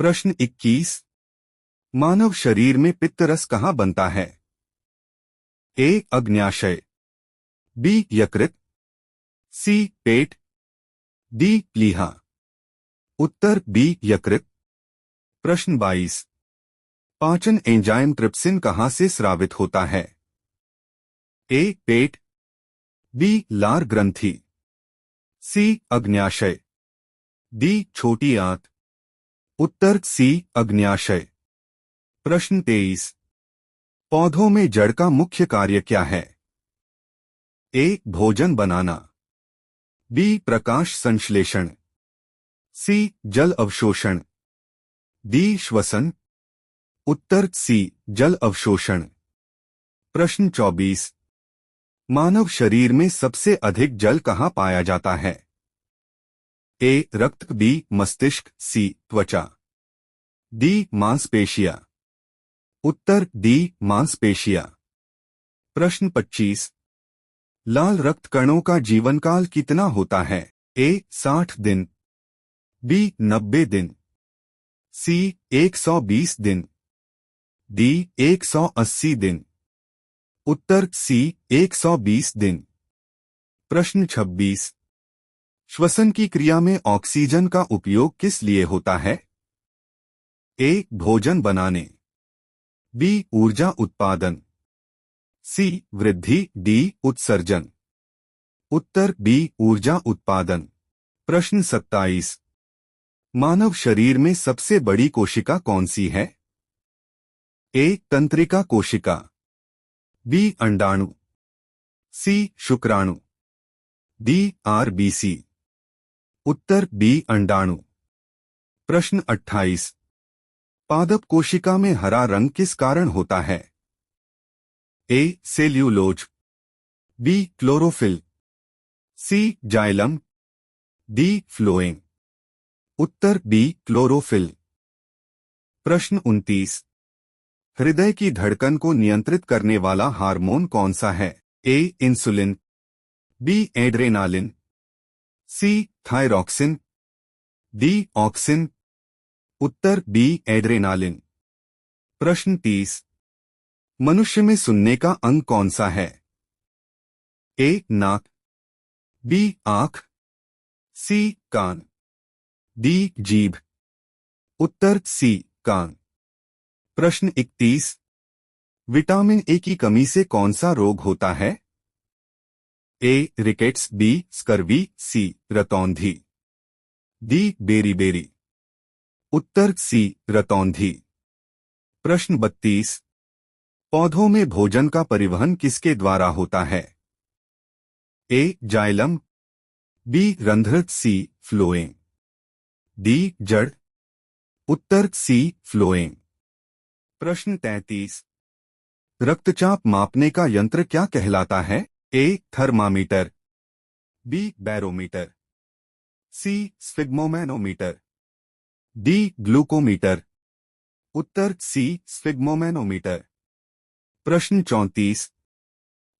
प्रश्न 21। मानव शरीर में पित्तरस कहाँ बनता है? ए अग्न्याशय, बी यकृत, सी पेट, डी प्लीहा। उत्तर बी यकृत। प्रश्न 22। पाचन एंजाइम ट्रिप्सिन कहाँ से स्रावित होता है? ए पेट, बी लार ग्रंथि, सी अग्न्याशय, डी छोटी आंत। उत्तर सी अग्न्याशय। प्रश्न 23। पौधों में जड़ का मुख्य कार्य क्या है? ए भोजन बनाना, बी प्रकाश संश्लेषण, सी जल अवशोषण, डी श्वसन। उत्तर सी जल अवशोषण। प्रश्न 24। मानव शरीर में सबसे अधिक जल कहाँ पाया जाता है? ए रक्त, बी मस्तिष्क, सी त्वचा, डी मांसपेशियां। उत्तर डी मांसपेशियां। प्रश्न 25। लाल रक्त कणों का जीवनकाल कितना होता है? ए 60 दिन, बी 90 दिन, सी 120 दिन, डी 180 दिन। उत्तर सी 120 दिन। प्रश्न 26। श्वसन की क्रिया में ऑक्सीजन का उपयोग किस लिए होता है? ए भोजन बनाने, बी ऊर्जा उत्पादन, सी वृद्धि, डी उत्सर्जन। उत्तर बी ऊर्जा उत्पादन। प्रश्न 27। मानव शरीर में सबसे बड़ी कोशिका कौन सी है? ए तंत्रिका कोशिका, बी अंडाणु, सी शुक्राणु, डी आरबीसी। उत्तर बी अंडाणु। प्रश्न 28। पादप कोशिका में हरा रंग किस कारण होता है? ए सेल्यूलोज, बी क्लोरोफिल, सी जाइलम, डी फ्लोएम। उत्तर बी क्लोरोफिल। प्रश्न 29। हृदय की धड़कन को नियंत्रित करने वाला हार्मोन कौन सा है? ए इंसुलिन, बी एड्रेनालिन, सी थायरॉक्सिन, डी ऑक्सिन। उत्तर बी एड्रेनालिन। प्रश्न 30। मनुष्य में सुनने का अंग कौन सा है? ए नाक, बी आंख, सी कान, डी जीभ। उत्तर सी कान। प्रश्न 31। विटामिन ए की कमी से कौन सा रोग होता है? ए रिकेट्स, बी स्कर्वी, सी रतौंधी, डी बेरीबेरी। उत्तर सी रतौंधी। प्रश्न 32। पौधों में भोजन का परिवहन किसके द्वारा होता है? ए जाइलम, बी रंध्र, सी फ्लोएम, डी जड़। उत्तर सी फ्लोएम। प्रश्न 33। रक्तचाप मापने का यंत्र क्या कहलाता है? A thermometer, B barometer, C sphygmomanometer, D glucometer. उत्तर सी स्फिग्मोमैनोमीटर। प्रश्न 34।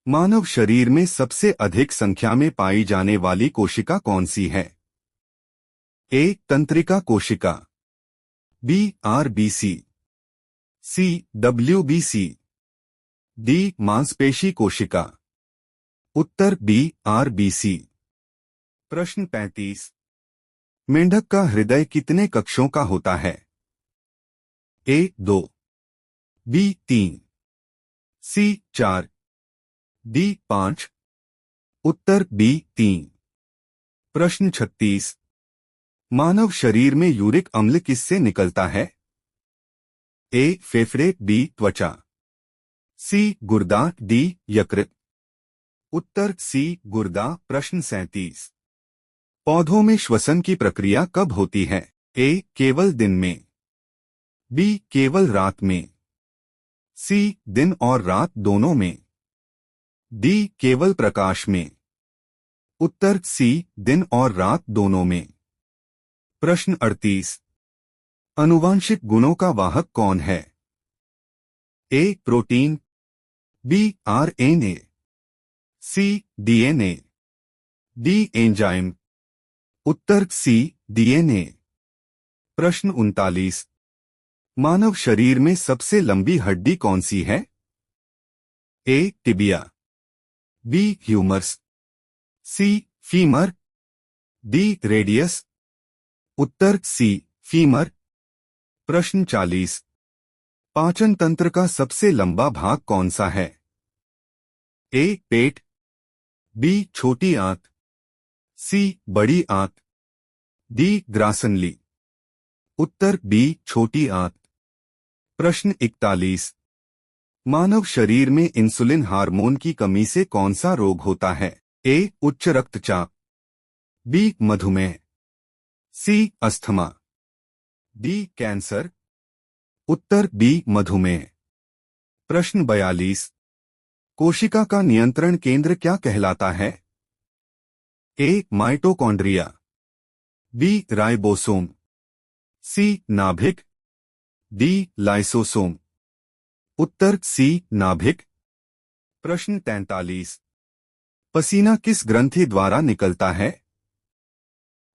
मानव शरीर में सबसे अधिक संख्या में पाई जाने वाली कोशिका कौन सी है? ए तंत्रिका कोशिका, बी आरबीसी, सी डब्ल्यूबीसी, डी मांसपेशी कोशिका। उत्तर बी आरबीसी। प्रश्न 35। मेंढक का हृदय कितने कक्षों का होता है? ए 2, बी 3, सी 4, डी 5। उत्तर बी 3। प्रश्न 36। मानव शरीर में यूरिक अम्ल किससे निकलता है? ए फेफड़े, बी त्वचा, सी गुर्दा, डी यकृत। उत्तर सी गुर्दा। प्रश्न 37। पौधों में श्वसन की प्रक्रिया कब होती है? ए केवल दिन में, बी केवल रात में, सी दिन और रात दोनों में, डी केवल प्रकाश में। उत्तर सी दिन और रात दोनों में। प्रश्न 38। आनुवांशिक गुणों का वाहक कौन है? ए प्रोटीन, बी आरएनए, सी डीएनए, डी एंजाइम। उत्तर सी डीएनए। प्रश्न 39। मानव शरीर में सबसे लंबी हड्डी कौन सी है? ए टिबिया, बी ह्यूमरस, सी फीमर, डी रेडियस। उत्तर सी फीमर। प्रश्न 40। पाचन तंत्र का सबसे लंबा भाग कौन सा है? ए पेट, बी छोटी आंत, सी बड़ी आंत, डी ग्रासनली। उत्तर बी छोटी आंत। प्रश्न 41। मानव शरीर में इंसुलिन हार्मोन की कमी से कौन सा रोग होता है? ए उच्च रक्तचाप, बी मधुमेह, सी अस्थमा, डी कैंसर। उत्तर बी मधुमेह। प्रश्न 42। कोशिका का नियंत्रण केंद्र क्या कहलाता है? ए माइटोकॉन्ड्रिया, बी राइबोसोम, सी नाभिक, डी लाइसोसोम। उत्तर सी नाभिक। प्रश्न 43। पसीना किस ग्रंथि द्वारा निकलता है?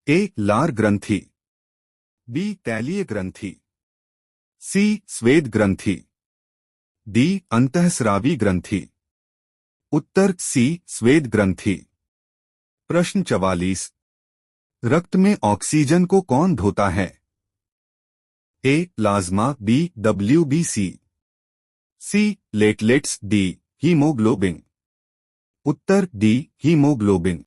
ए लार ग्रंथि, बी तैलीय ग्रंथि, सी स्वेद ग्रंथि, डी अंतःस्रावी ग्रंथि। उत्तर सी स्वेद ग्रंथि। प्रश्न 44। रक्त में ऑक्सीजन को कौन ढोता है? A plasma, B WBC, C platelets, D haemoglobin. उत्तर डी हीमोग्लोबिन।